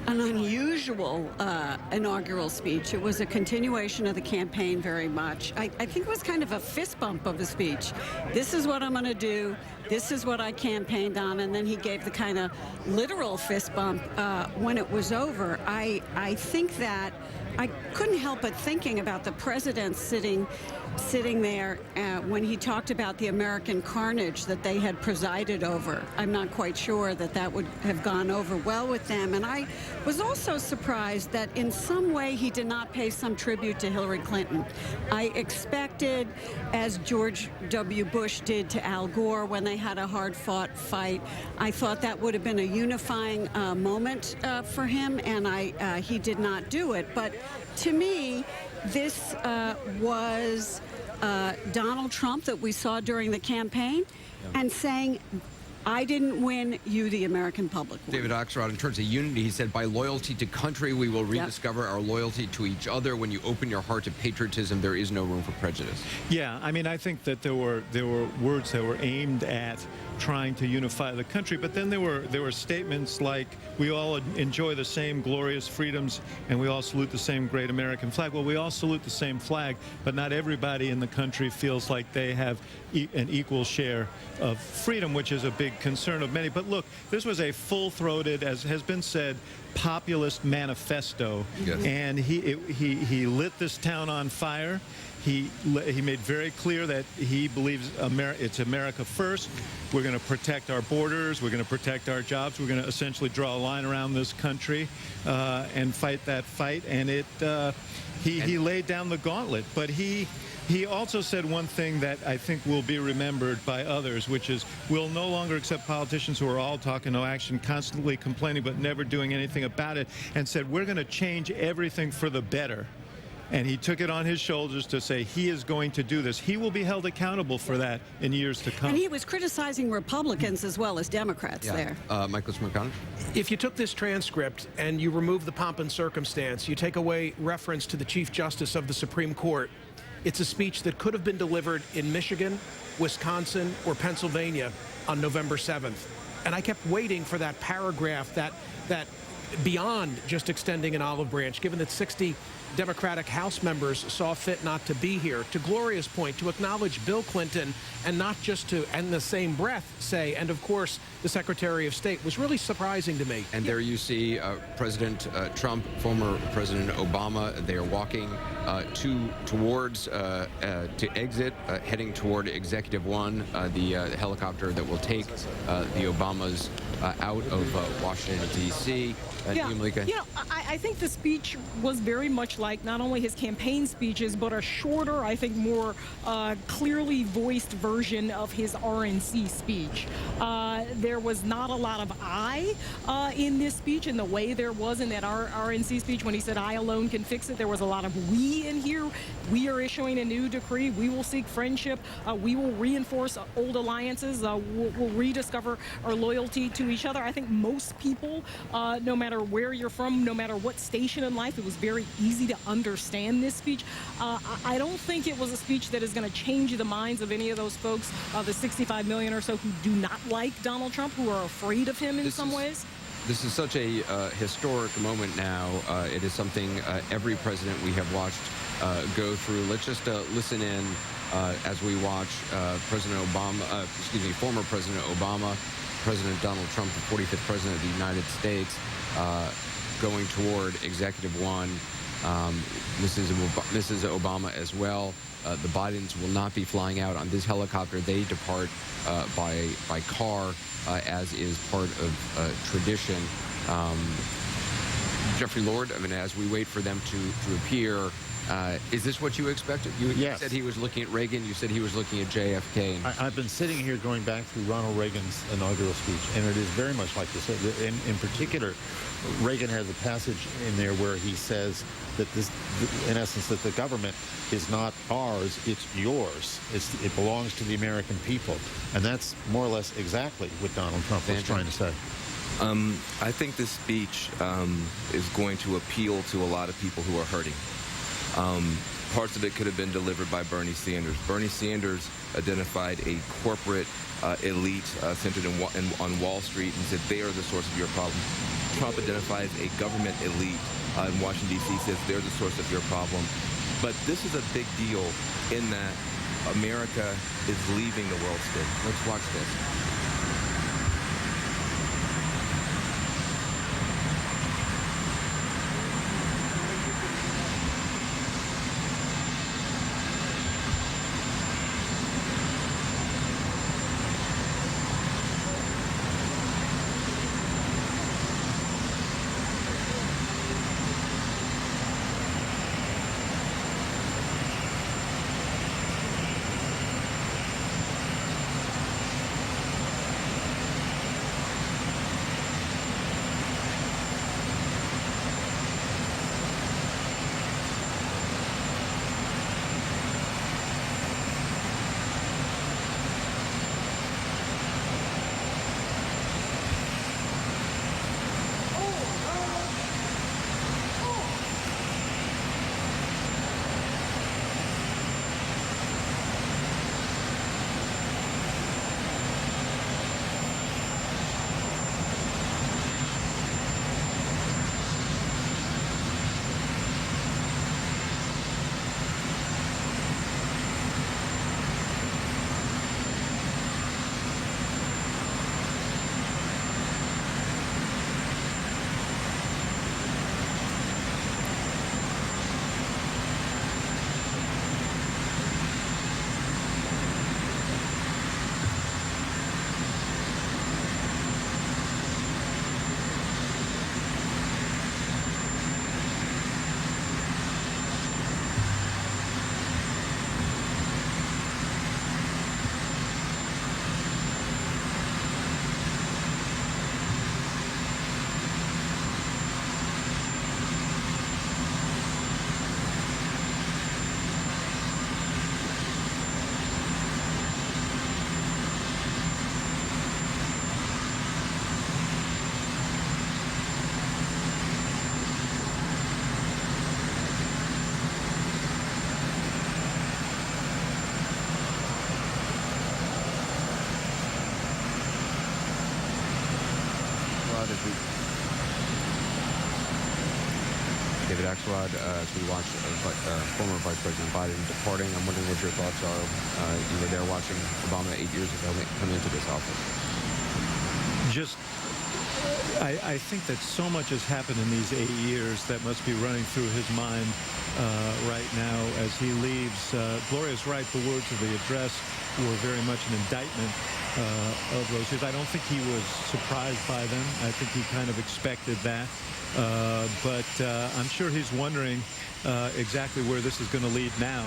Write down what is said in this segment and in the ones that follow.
an unusual inaugural speech. It was a continuation of the campaign very much. I think it was kind of a fist bump of a speech. This is what I'm going to do. This is what I campaigned on. And then he gave the kind of literal fist bump when it was over. I think that I couldn't help but thinking about the president sitting there when he talked about the American carnage that they had presided over. I'm not quite sure that that would have gone over well with them. And I was also surprised that in some way he did not pay some tribute to Hillary Clinton. I expected, as George W. Bush did to Al Gore when they had a hard-fought fight, I thought that would have been a unifying moment for him, and he did not do it. But to me, this was Donald Trump that we saw during the campaign and saying, I didn't win, you, the American public, won. David Axelrod, in terms of unity, he said, by loyalty to country, we will rediscover our loyalty to each other. When you open your heart to patriotism, there is no room for prejudice. Yeah, I mean, I think that there were words that were aimed at trying to unify the country, but then there were statements like, we all enjoy the same glorious freedoms and we all salute the same great American flag. Well, we all salute the same flag, but not everybody in the country feels like they have an equal share of freedom, which is a big concern of many. But look, this was a full-throated, as has been said, populist manifesto, and he lit this town on fire. He made very clear that he believes it's America first. We're going to protect our borders. We're going to protect our jobs. We're going to essentially draw a line around this country and fight that fight. And he laid down the gauntlet. But he also said one thing that I think will be remembered by others, which is we'll no longer accept politicians who are all talk and no action, constantly complaining but never doing anything about it, and said we're going to change everything for the better. And he took it on his shoulders to say he is going to do this. He will be held accountable for that in years to come. And he was criticizing Republicans as well as Democrats there. Michael Smirkanic? If you took this transcript and you remove the pomp and circumstance, you take away reference to the Chief Justice of the Supreme Court, it's a speech that could have been delivered in Michigan, Wisconsin, or Pennsylvania on November 7th. And I kept waiting for that paragraph, that beyond just extending an olive branch, given that 60 Democratic House members saw fit not to be here, to Gloria's point, to acknowledge Bill Clinton and not just to, in the same breath, say, and of course, the Secretary of State, was really surprising to me. And there you see President Trump, former President Obama. They are walking towards to exit, heading toward Executive One, the helicopter that will take the Obamas out of Washington, D.C. I think the speech was very much like not only his campaign speeches, but a shorter, I think more clearly voiced version of his RNC speech. There was not a lot of I in this speech in the way there was in that RNC speech when he said, I alone can fix it. There was a lot of we in here. We are issuing a new decree. We will seek friendship. We will reinforce old alliances. We'll rediscover our loyalty to each other. I think most people, no matter where you're from, no matter what station in life, it was very easy to understand this speech. I don't think it was a speech that is going to change the minds of any of those folks, the 65 million or so who do not like Donald Trump, who are afraid of him in some ways. This is such a historic moment now. It is something every president we have watched go through. Let's just listen in as we watch former President Obama, President Donald Trump, the 45th President of the United States, going toward Executive One. Mrs. Obama as well. The Bidens will not be flying out on this helicopter. They depart by car, as is part of tradition. Jeffrey Lord, I mean, as we wait for them to appear, is this what you expected? You said he was looking at Reagan. You said he was looking at JFK. I've been sitting here going back through Ronald Reagan's inaugural speech, and it is very much like this. In particular, Reagan has a passage in there where he says that in essence, that the government is not ours, it's yours. It belongs to the American people. And that's more or less exactly what Donald Trump was trying to say. I think this speech is going to appeal to a lot of people who are hurting. Parts of it could have been delivered by Bernie Sanders. Bernie Sanders identified a corporate elite centered on Wall Street and said they are the source of your problem. Trump identifies a government elite in Washington, D.C., says they're the source of your problem. But this is a big deal in that America is leaving the world stage. Let's watch this. David Axelrod, as we watch former Vice President Biden departing, I'm wondering what your thoughts are. You were there watching Obama 8 years ago come into this office. I think that so much has happened in these 8 years that must be running through his mind right now as he leaves. Gloria's right. The words of the address were very much an indictment of those years. I don't think he was surprised by them. I think he kind of expected that. But I'm sure he's wondering exactly where this is going to lead now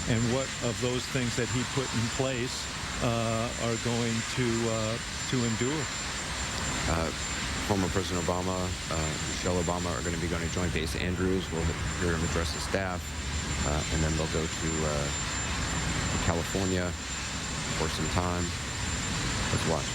and what of those things that he put in place are going to endure. Former President Obama, Michelle Obama are going to be going to Joint Base Andrews. We'll hear him address the staff, and then they'll go to California for some time. Let's watch.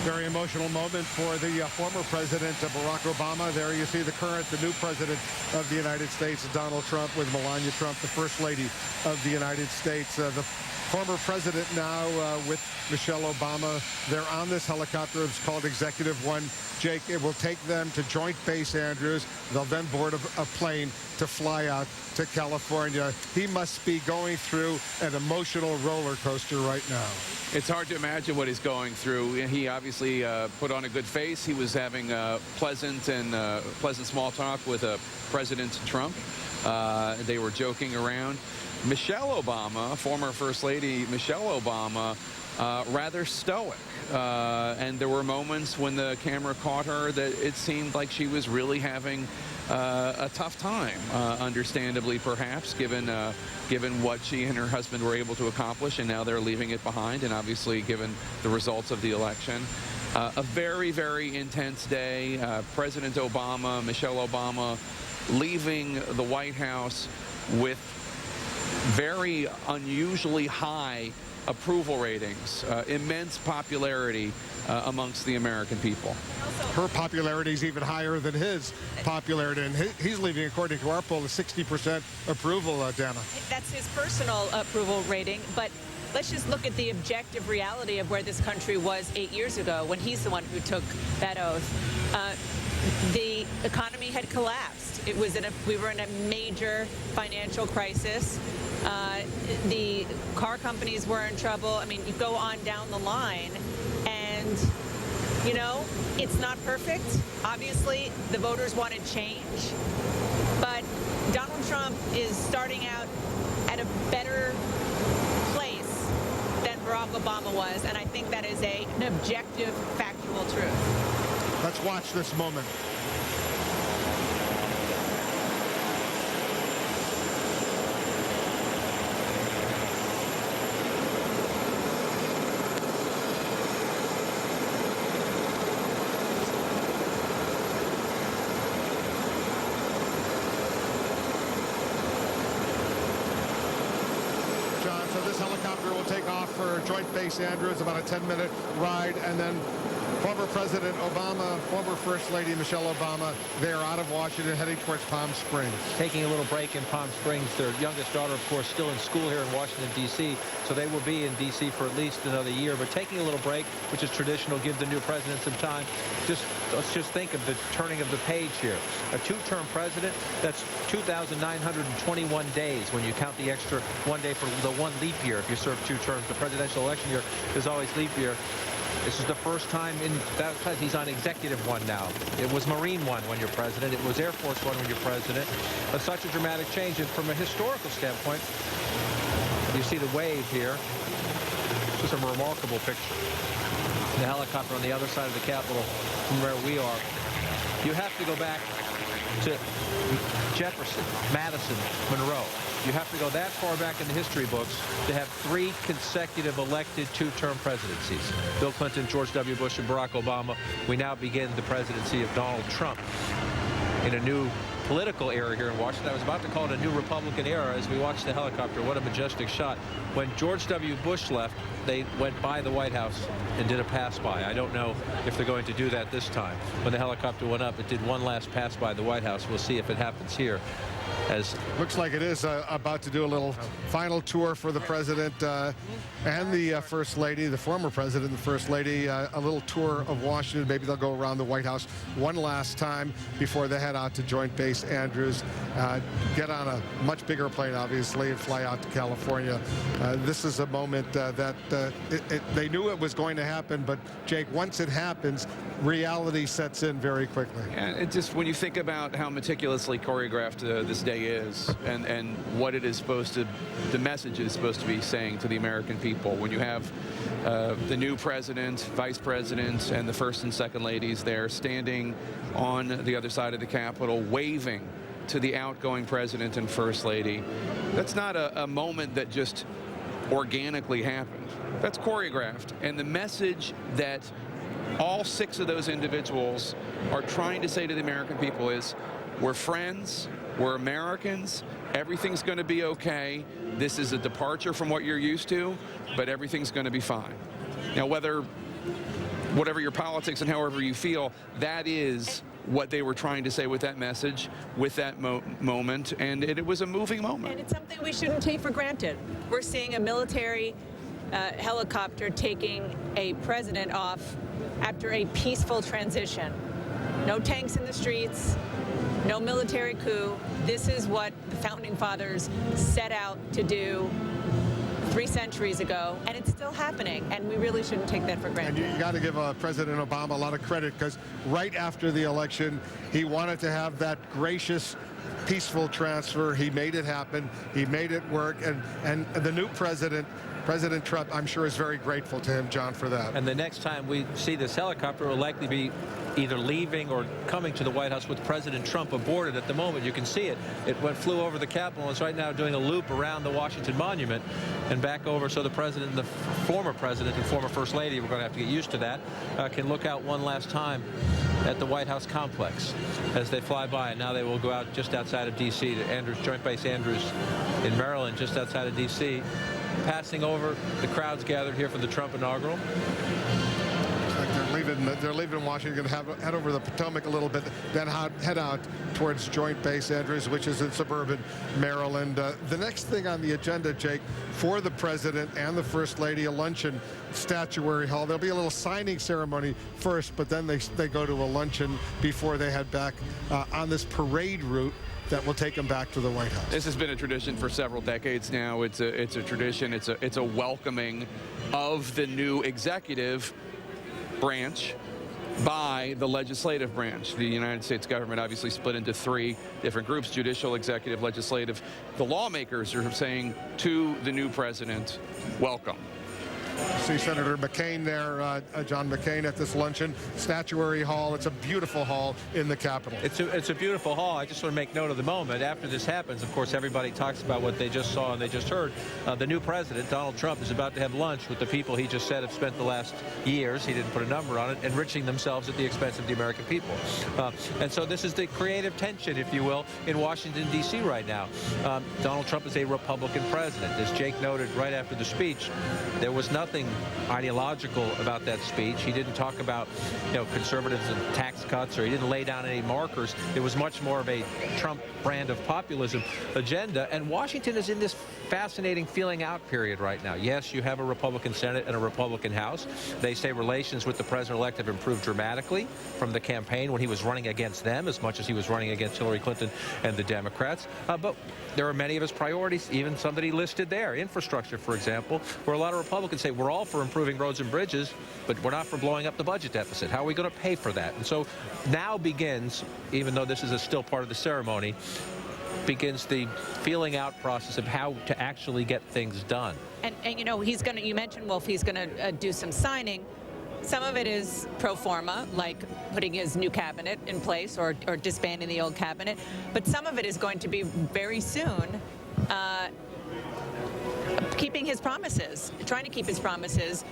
Very emotional moment for the former president, Barack Obama. There you see the new president of the United States, Donald Trump, with Melania Trump, the First Lady of the United States. The former president now with Michelle Obama. They're on this helicopter. It's called Executive One. Jake, it will take them to Joint Base Andrews. They'll then board a plane to fly out to California. He must be going through an emotional roller coaster right now. It's hard to imagine what he's going through. He obviously put on a good face. He was having pleasant small talk with President Trump. They were joking around. Michelle Obama, former First Lady Michelle Obama, rather stoic. And there were moments when the camera caught her that it seemed like she was really having a tough time, understandably perhaps, given what she and her husband were able to accomplish, and now they're leaving it behind, and obviously given the results of the election. A very, very intense day. President Obama, Michelle Obama, leaving the White House with very unusually high approval ratings, immense popularity amongst the American people. Her popularity is even higher than his popularity, and he's leaving, according to our poll, a 60% approval, Dana. That's his personal approval rating, but let's just look at the objective reality of where this country was 8 years ago when he's the one who took that oath. The economy had collapsed. We were in a major financial crisis. The car companies were in trouble. I mean, you go on down the line, and, you know, it's not perfect. Obviously, the voters wanted change. But Donald Trump is starting out at a better place than Barack Obama was, and I think that is an objective, factual truth. Let's watch this moment. So this helicopter will take off for Joint Base Andrews, about a 10-minute ride, and then former President Obama, former First Lady Michelle Obama, they are out of Washington heading towards Palm Springs. Taking a little break in Palm Springs. Their youngest daughter, of course, still in school here in Washington, D.C., so they will be in D.C. for at least another year. But taking a little break, which is traditional, give the new president some time. Let's just think of the turning of the page here. A two-term president, that's 2,921 days when you count the extra one day for the one leap year. If you serve 2 terms, the presidential election year is always leap year. This is the first time in that he's on Executive One now. It was Marine One when you're president. It was Air Force One when you're president. But such a dramatic change. And from a historical standpoint, you see the wave here. This is a remarkable picture. The helicopter on the other side of the Capitol from where we are. You have to go back to Jefferson, Madison, Monroe. You have to go that far back in the history books to have 3 consecutive elected 2-term presidencies. Bill Clinton, George W. Bush, and Barack Obama. We now begin the presidency of Donald Trump in a new political era here in Washington. I was about to call it a new Republican era as we watch the helicopter. What a majestic shot. When George W. Bush left, they went by the White House and did a pass-by. I don't know if they're going to do that this time. When the helicopter went up, it did one last pass by the White House. We'll see if it happens here. As looks like it is about to do a little final tour for the president and the First Lady, the former president and the First Lady, a little tour of Washington. Maybe they'll go around the White House one last time before they head out to Joint Base Andrews, get on a much bigger plane, obviously, and fly out to California. This is a moment that they knew it was going to happen, but Jake, once it happens, reality sets in very quickly. And it just, when you think about how meticulously choreographed this day is, and what it is supposed to, the message is supposed to be saying to the American people, when you have the new president, vice president, and the first and second ladies there standing on the other side of the Capitol, waving to the outgoing president and first lady, that's not a moment that just organically happened. That's choreographed. And the message that all 6 of those individuals are trying to say to the American people is, we're friends, we're Americans, everything's going to be okay. This is a departure from what you're used to, but everything's going to be fine. Now, whether whatever your politics and however you feel, that is what they were trying to say with that message, with that moment, and it was a moving moment. And it's something we shouldn't take for granted. We're seeing a military helicopter taking a president off after a peaceful transition. No tanks in the streets, no military coup. This is what the Founding Fathers set out to do 3 centuries ago, and it's still happening, and we really shouldn't take that for granted. And you got to give President Obama a lot of credit, because right after the election, he wanted to have that gracious, peaceful transfer. He made it happen. He made it work, and the new president, President Trump, I'm sure is very grateful to him, John, for that. And the next time we see this helicopter, it will likely be either leaving or coming to the White House with President Trump aboard it. At the moment, you can see it. It flew over the Capitol and is right now doing a loop around the Washington Monument and back over, so the president and the former president and former First Lady, we're going to have to get used to that, can look out one last time at the White House complex as they fly by. And now they will go out just outside of D.C. to Andrews, Joint Base Andrews in Maryland, just outside of D.C., passing over the crowds gathered here for the Trump inaugural. They're leaving Washington, head over the Potomac a little bit, then head out towards Joint Base Andrews, which is in suburban Maryland. The next thing on the agenda, Jake, for the president and the First Lady, a luncheon, Statuary Hall. There'll be a little signing ceremony first, but then they go to a luncheon before they head back on this parade route that will take them back to the White House. This has been a tradition for several decades now. It's a tradition. It's a welcoming of the new executive branch by the legislative branch. The United States government obviously split into 3 different groups: judicial, executive, legislative. The lawmakers are saying to the new president, welcome. See Senator McCain there, John McCain at this luncheon. Statuary Hall. It's a beautiful hall in the Capitol. It's a beautiful hall. I just want to make note of the moment. After this happens, of course, everybody talks about what they just saw and they just heard. The new president, Donald Trump, is about to have lunch with the people he just said have spent the last years, he didn't put a number on it, enriching themselves at the expense of the American people. And so this is the creative tension, if you will, in Washington, D.C. right now. Donald Trump is a Republican president. As Jake noted right after the speech, there was nothing ideological about that speech. He didn't talk about, conservatives and tax cuts, or he didn't lay down any markers. It was much more of a Trump brand of populism agenda. And Washington is in this fascinating feeling out period right now. Yes, you have a Republican Senate and a Republican House. They say relations with the president-elect have improved dramatically from the campaign when he was running against them as much as he was running against Hillary Clinton and the Democrats. But there are many of his priorities, even some that he listed there. Infrastructure, for example, where a lot of Republicans say we're all for improving roads and bridges, but we're not for blowing up the budget deficit. How are we going to pay for that? And so now begins, even though this is still part of the ceremony, begins the feeling out process of how to actually get things done. And he's going to, you mentioned, Wolf, he's going to do some signing. Some of it is pro forma, like putting his new cabinet in place or disbanding the old cabinet. But some of it is going to be very soon keeping his promises, trying to keep his promises.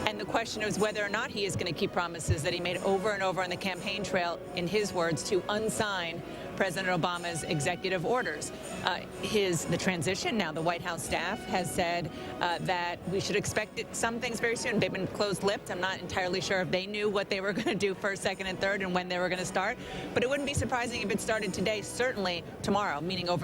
And the question is whether or not he is going to keep promises that he made over and over on the campaign trail, in his words, to unsign President Obama's executive orders. The transition now, the White House staff has said that we should expect some things very soon. They've been closed-lipped. I'm not entirely sure if they knew what they were going to do first, second, and third and when they were going to start. But it wouldn't be surprising if it started today, certainly tomorrow, meaning over